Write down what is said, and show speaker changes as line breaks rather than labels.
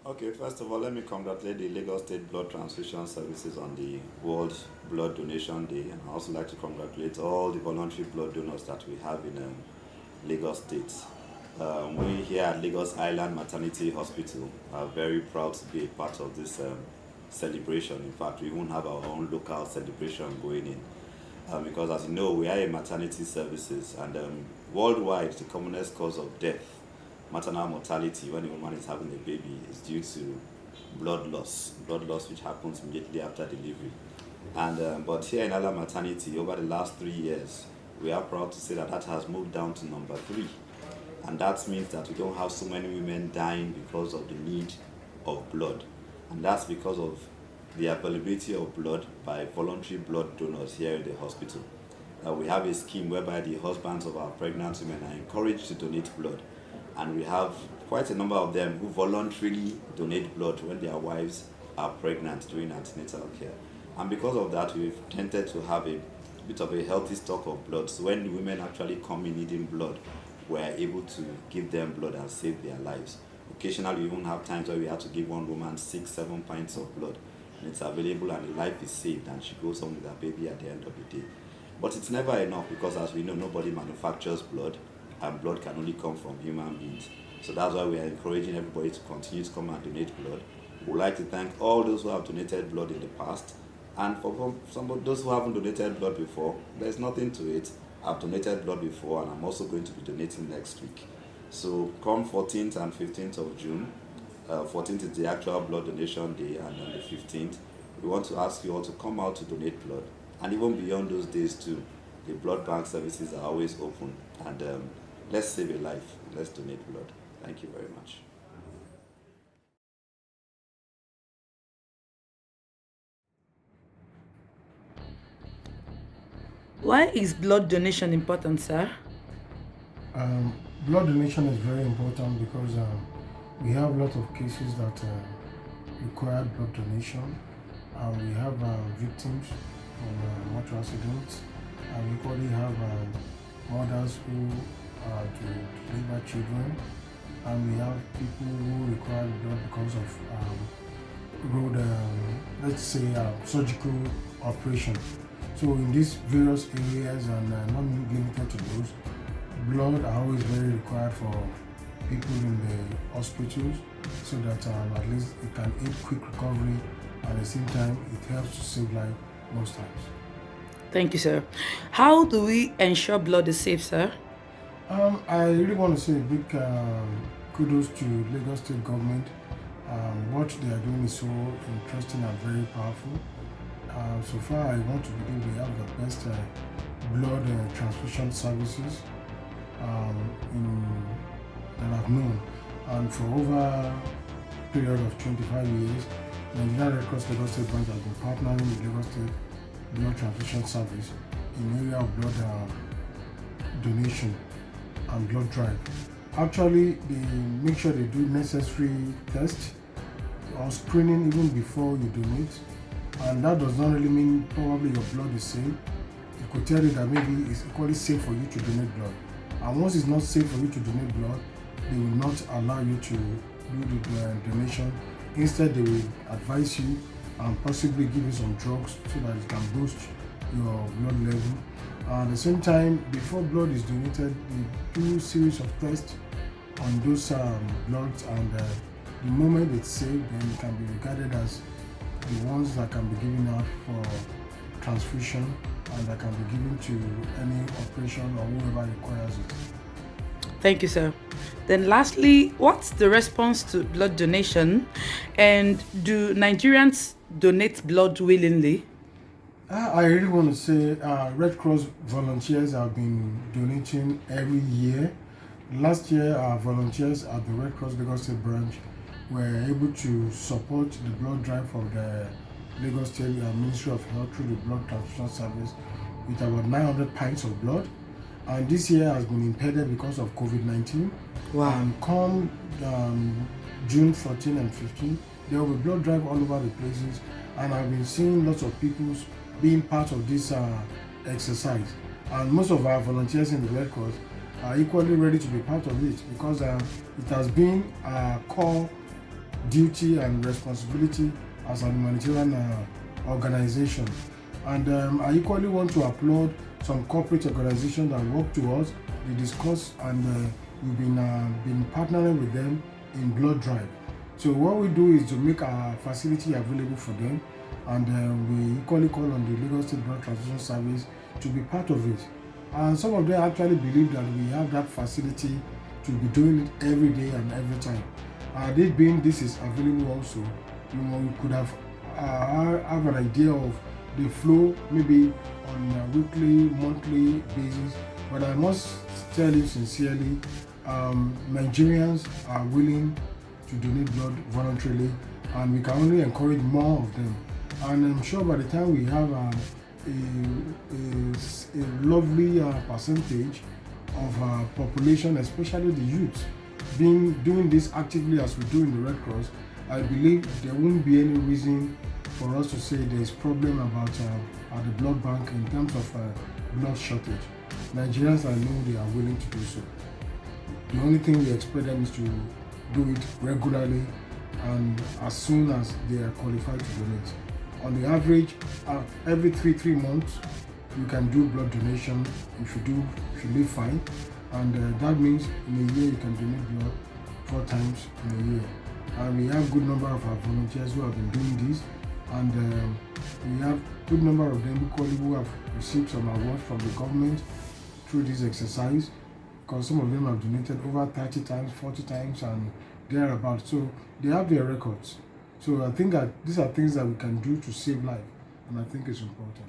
Okay, first of all, let me congratulate the Lagos State Blood Transfusion Services on the World Blood Donation Day, and I also like to congratulate all the voluntary blood donors that we have in Lagos State. We here at Lagos Island Maternity Hospital are very proud to be a part of this celebration. In fact, we even have our own local celebration going in. Because as you know, we are a maternity services, and worldwide the commonest cause of death, maternal mortality when a woman is having a baby, is due to blood loss which happens immediately after delivery. And but here in Island Maternity, over the last 3 years, we are proud to say that that has moved down to number 3, and that means that we don't have so many women dying because of the need of blood, and that's because of the availability of blood by voluntary blood donors here in the hospital. We have a scheme whereby the husbands of our pregnant women are encouraged to donate blood, and we have quite a number of them who voluntarily donate blood when their wives are pregnant during antenatal care. And because of that, we've tended to have a bit of a healthy stock of blood. So when women actually come in needing blood, we're able to give them blood and save their lives. Occasionally, we even have times where we have to give one woman 6-7 pints of blood, and it's available and the life is saved, and she goes home with her baby at the end of the day. But it's never enough, because as we know, nobody manufactures blood, and blood can only come from human beings. So that's why we are encouraging everybody to continue to come and donate blood. We would like to thank all those who have donated blood in the past, and for some of those who haven't donated blood before, there's nothing to it. I've donated blood before, and I'm also going to be donating next week. So come 14th and 15th of June, 14th is the actual blood donation day, and on the 15th, we want to ask you all to come out to donate blood. And even beyond those days too, the blood bank services are always open. And let's save a life. Let's donate blood. Thank you very much.
Why is blood donation important, sir?
Um, Blood donation is very important because we have a lot of cases that require blood donation. We have victims from motor accidents, and we equally have mothers who to deliver children, and we have people who require blood because of road, let's say, surgical operation. So in these various areas, and not limited to those, blood are always very required for people in the hospitals, so that at least it can aid quick recovery, and at the same time it helps to save life most times.
Thank you, sir. How do we ensure blood is safe, sir?
I really want to say a big kudos to Lagos State government. What they are doing is so interesting and very powerful. So far, I want to believe we have the best blood transfusion services in, that I've known. And for over a period of 25 years, the Nigerian Red Cross Lagos State branch has been partnering with Lagos State Blood Transfusion Service in area of blood donation and blood drive. Actually, they make sure they do necessary tests or screening even before you donate, and that does not really mean probably your blood is safe. It could tell you that maybe it's equally safe for you to donate blood, and once it's not safe for you to donate blood, they will not allow you to do the donation. Instead, they will advise you and possibly give you some drugs so that it can boost your blood level. At the same time, before blood is donated, they do a series of tests on those bloods, and the moment it's safe, then it can be regarded as the ones that can be given out for transfusion, and that can be given to any operation or whoever requires it.
Thank you, sir. Then, lastly, what's the response to blood donation, and do Nigerians donate blood willingly?
I really want to say Red Cross volunteers have been donating every year. Last year, our volunteers at the Red Cross Lagos State branch were able to support the blood drive for the Lagos State Ministry of Health through the blood transfusion service with about 900 pints of blood. And this year has been impeded because of COVID-19.
Wow.
And come June 14 and 15, there will be blood drive all over the places. And I've been seeing lots of people being part of this exercise. And most of our volunteers in the Red Cross are equally ready to be part of it, because it has been a core duty and responsibility as an humanitarian organization. And I equally want to applaud some corporate organizations that work towards, they discuss, and we've been partnering with them in blood drive. So what we do is to make our facility available for them, and we equally call on the Lagos State Blood Transfusion Service to be part of it. And some of them actually believe that we have that facility to be doing it every day and every time. It being this is available also, we could have an idea of the flow maybe on a weekly, monthly basis. But I must tell you sincerely, Nigerians are willing to donate blood voluntarily, and we can only encourage more of them. And I'm sure by the time we have a lovely percentage of our population, especially the youth, doing this actively as we do in the Red Cross, I believe there won't be any reason for us to say there is problem about the blood bank in terms of blood shortage. Nigerians, I know they are willing to do so. The only thing we expect them is to do it regularly and as soon as they are qualified to donate. On the average, every three months, you can do blood donation if you live fine, and that means in a year you can donate blood 4 times in a year. And we have good number of our volunteers who have been doing this, and we have good number of them equally who have received some awards from the government through this exercise, because some of them have donated over 30 times, 40 times, and thereabouts. So they have their records. So I think that these are things that we can do to save life, and I think it's important.